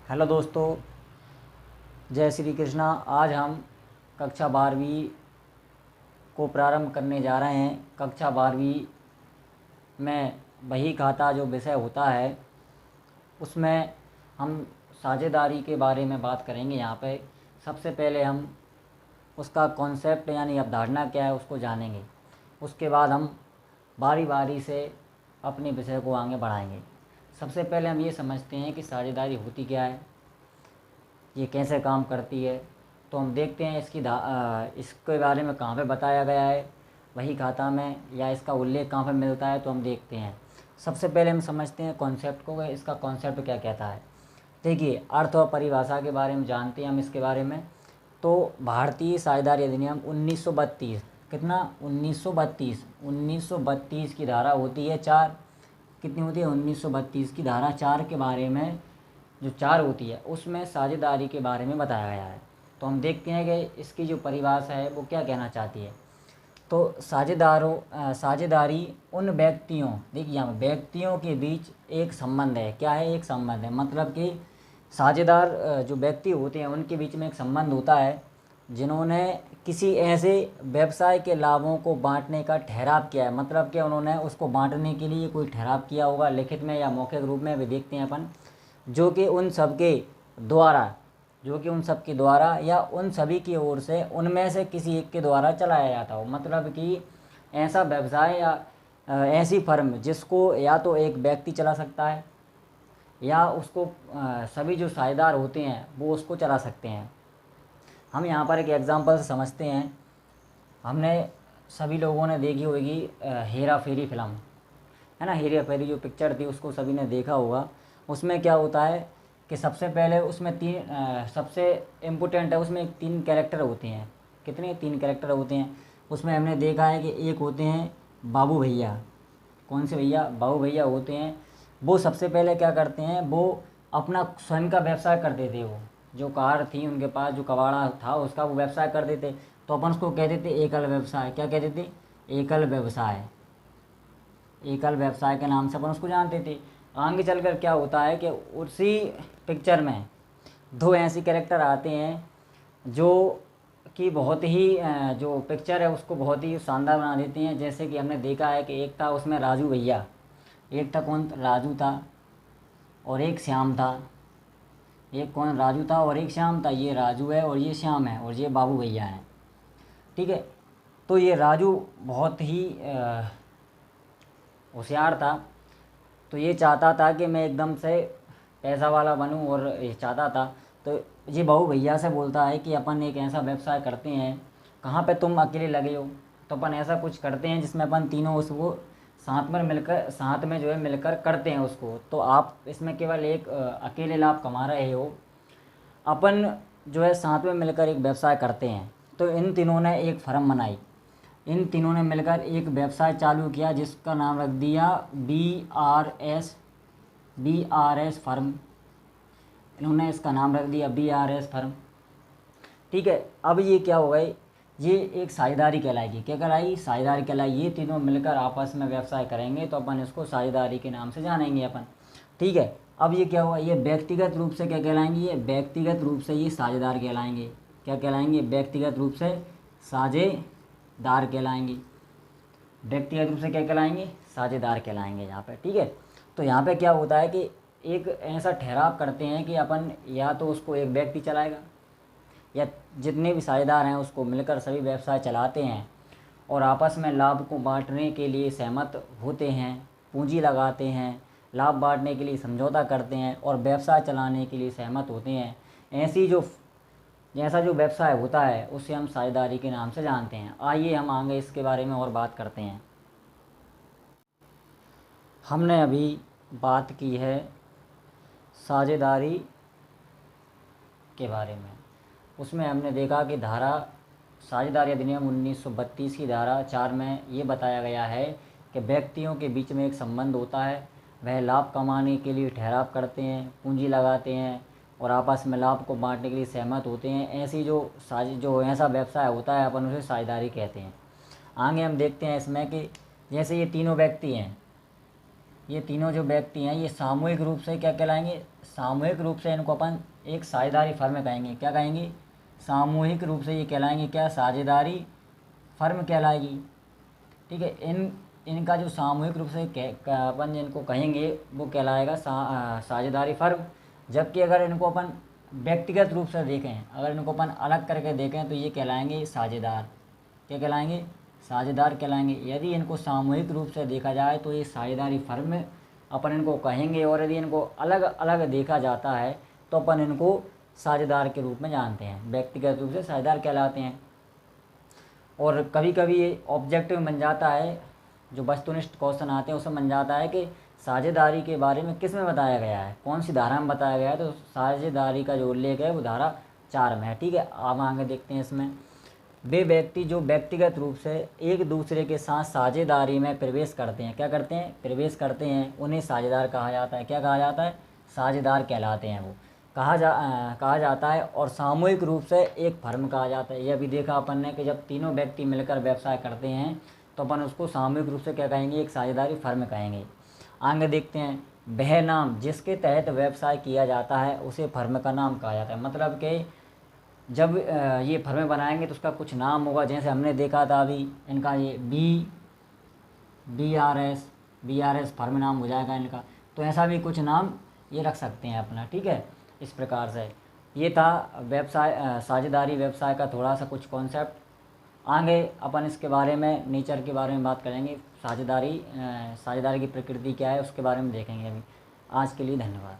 Hello दोस्तों, जय श्री कृष्णा। आज हम कक्षा 12वीं को प्रारंभ करने जा रहे हैं। कक्षा 12वीं में बही खाता जो विषय होता है उसमें हम साझेदारी के बारे में बात करेंगे। यहाँ पे सबसे पहले हम उसका कॉन्सेप्ट यानी अवधारणा क्या है उसको जानेंगे। उसके बाद हम बारी बारी से अपने विषय को आगे बढ़ाएंगे। सबसे पहले हम ये समझते हैं कि साझेदारी होती क्या है, ये कैसे काम करती है। तो हम देखते हैं इसके बारे में कहाँ पे बताया गया है, वही खाता में, या इसका उल्लेख कहाँ पे मिलता है। तो हम देखते हैं। सबसे पहले हम समझते हैं कॉन्सेप्ट को, इसका कॉन्सेप्ट क्या कहता है। देखिए, अर्थ और परिभाषा के बारे में जानते हैं हम इसके बारे में। तो भारतीय साझेदारी अधिनियम 1932, कितना 1932 की धारा होती है 4। कितनी होती है 1932 की धारा 4 के बारे में, जो 4 होती है उसमें साझेदारी के बारे में बताया गया है। तो हम देखते हैं कि इसकी जो परिभाषा है वो क्या कहना चाहती है। तो साझेदारी उन व्यक्तियों, देखिए यहाँ व्यक्तियों के बीच एक संबंध है। क्या है? एक संबंध है। मतलब कि साझेदार जो व्यक्ति होते हैं उनके बीच में एक संबंध होता है जिन्होंने किसी ऐसे व्यवसाय के लाभों को बांटने का ठहराव किया है। मतलब कि उन्होंने उसको बांटने के लिए कोई ठहराव किया होगा, लिखित में या मौखिक रूप में भी देखते हैं अपन, जो कि उन सब के द्वारा या उन सभी की ओर से उनमें से किसी एक के द्वारा चलाया जाता हो। मतलब कि ऐसा व्यवसाय या ऐसी फर्म जिसको या तो एक व्यक्ति चला सकता है या उसको सभी जो साझेदार होते हैं वो उसको चला सकते हैं। हम यहाँ पर एक एग्जांपल से समझते हैं। हमने सभी लोगों ने देखी होगी हेरा फेरी फिल्म, है ना। हेरा फेरी जो पिक्चर थी उसको सभी ने देखा होगा। उसमें क्या होता है कि सबसे पहले उसमें सबसे इम्पोर्टेंट है, उसमें 3 कैरेक्टर होते हैं। कितने? 3 कैरेक्टर होते हैं। उसमें हमने देखा है कि एक होते हैं बाबू भैया। कौन से भैया? बाबू भैया होते हैं। वो सबसे पहले क्या करते हैं, वो अपना स्वयं का व्यवसाय करते थे। वो जो कार थी उनके पास, जो कबाड़ा था उसका वो व्यवसाय करते थे। तो अपन उसको कहते थे एकल व्यवसाय। क्या कहते थे? एकल व्यवसाय। एकल व्यवसाय के नाम से अपन उसको जानते थे। आगे चलकर क्या होता है कि उसी पिक्चर में 2 ऐसे कैरेक्टर आते हैं जो कि बहुत ही जो पिक्चर है उसको बहुत ही शानदार बना देते हैं। जैसे कि हमने देखा है कि एक था उसमें राजू भैया, एक था कौन? राजू था और एक श्याम था। एक कौन? राजू था और एक श्याम था। ये राजू है और ये श्याम है और ये बाबू भैया हैं। ठीक है। तो ये राजू बहुत ही होशियार था। तो ये चाहता था कि मैं एकदम से पैसा वाला बनूं और ये चाहता था। तो ये बहू भैया से बोलता है कि अपन एक ऐसा व्यवसाय करते हैं, कहाँ पे तुम अकेले लगे हो, तो अपन ऐसा कुछ करते हैं जिसमें अपन तीनों उसको साथ में जो है मिलकर करते हैं उसको। तो आप इसमें केवल एक अकेले लाभ कमा रहे हो, अपन जो है साथ में मिलकर एक व्यवसाय करते हैं। तो इन तीनों ने एक फर्म बनाई। इन तीनों ने मिलकर एक व्यवसाय चालू किया जिसका नाम रख दिया BRS फर्म। इन्होंने इसका नाम रख दिया BRS फर्म। ठीक है। अब ये क्या हो गई, ये एक साझेदारी कहलाएगी। क्या कहलाई? साझेदारी कहलाई। ये तीनों मिलकर आपस में व्यवसाय करेंगे तो अपन इसको साझेदारी के नाम से जानेंगे अपन। ठीक है। अब ये क्या हुआ, ये व्यक्तिगत रूप से क्या कहलाएंगे? ये व्यक्तिगत रूप से ये साझेदार कहलाएंगे। क्या कहलाएंगे? व्यक्तिगत रूप से साझेदार कहलाएंगे। व्यक्तिगत रूप से क्या कहलाएंगे? साझेदार कहलाएंगे यहाँ पे। ठीक है। तो यहाँ पे क्या होता है कि एक ऐसा ठहराव करते हैं कि अपन या तो उसको एक व्यक्ति चलाएगा या जितने भी साझेदार हैं उसको मिलकर सभी व्यवसाय चलाते हैं और आपस में लाभ को बांटने के लिए सहमत होते हैं, पूंजी लगाते हैं, लाभ बांटने के लिए समझौता करते हैं और व्यवसाय चलाने के लिए सहमत होते हैं। ऐसा जो व्यवसाय होता है उसे हम साझेदारी के नाम से जानते हैं। आइए हम आगे इसके बारे में और बात करते हैं। हमने अभी बात की है साझेदारी के बारे में। उसमें हमने देखा कि साझेदारी अधिनियम 1932 की धारा 4 में ये बताया गया है कि व्यक्तियों के बीच में एक संबंध होता है, वह लाभ कमाने के लिए ठहराव करते हैं, पूंजी लगाते हैं और आपस में लाभ को बांटने के लिए सहमत होते हैं। ऐसी जो ऐसा व्यवसाय होता है अपन उसे साझेदारी कहते हैं। आगे हम देखते हैं इसमें कि जैसे ये तीनों व्यक्ति हैं, ये तीनों जो व्यक्ति हैं ये सामूहिक रूप से क्या कहलाएंगे, सामूहिक रूप से इनको अपन एक साझेदारी फर्म कहेंगे। क्या कहेंगे, सामूहिक रूप से ये कहलाएंगे क्या, साझेदारी फर्म कहलाएगी। ठीक है, इनका जो सामूहिक रूप से अपन इनको कहेंगे वो कहलाएगा साझेदारी फर्म। जबकि अगर इनको अपन व्यक्तिगत रूप से देखें, अगर इनको अपन अलग करके देखें तो ये कहलाएंगे साझेदार। क्या कहलाएंगे, साझेदार कहलाएंगे। यदि इनको सामूहिक रूप से देखा जाए तो ये साझेदारी फर्म अपन इनको कहेंगे, और यदि इनको अलग अलग देखा जाता है तो अपन इनको साझेदार के रूप में जानते हैं, व्यक्तिगत रूप से साझेदार कहलाते हैं। और कभी कभी ये ऑब्जेक्टिव बन जाता है, जो वस्तुनिष्ठ क्वेश्चन आते हैं उसमें बन जाता है कि साझेदारी के बारे में किस में बताया गया है, कौन सी धारा में बताया गया है। तो साझेदारी का जो उल्लेख है वो धारा 4 में है। ठीक है, अब आगे देखते हैं इसमें, वे व्यक्ति जो व्यक्तिगत रूप से एक दूसरे के साथ साझेदारी में प्रवेश करते हैं, क्या करते हैं, प्रवेश करते हैं, उन्हें साझेदार कहा जाता है। क्या कहा जाता है, साझेदार कहलाते हैं वो, कहा जाता है। और सामूहिक रूप से एक फर्म कहा जाता है। यह भी देखा अपन ने कि जब तीनों व्यक्ति मिलकर व्यवसाय करते हैं तो अपन उसको सामूहिक रूप से क्या कहेंगे, एक साझेदारी फर्म कहेंगे। आगे देखते हैं, वह नाम जिसके तहत व्यवसाय किया जाता है उसे फर्म का नाम कहा जाता है। मतलब कि जब ये फर्में बनाएंगे तो उसका कुछ नाम होगा, जैसे हमने देखा था अभी इनका ये बी आर एस फर्म नाम हो जाएगा इनका। तो ऐसा भी कुछ नाम ये रख सकते हैं अपना। ठीक है, इस प्रकार से ये था व्यवसाय, साझेदारी व्यवसाय का थोड़ा सा कुछ कॉन्सेप्ट। आगे अपन इसके बारे में, नेचर के बारे में बात करेंगे, साझेदारी की प्रकृति क्या है उसके बारे में देखेंगे अभी। आज के लिए धन्यवाद।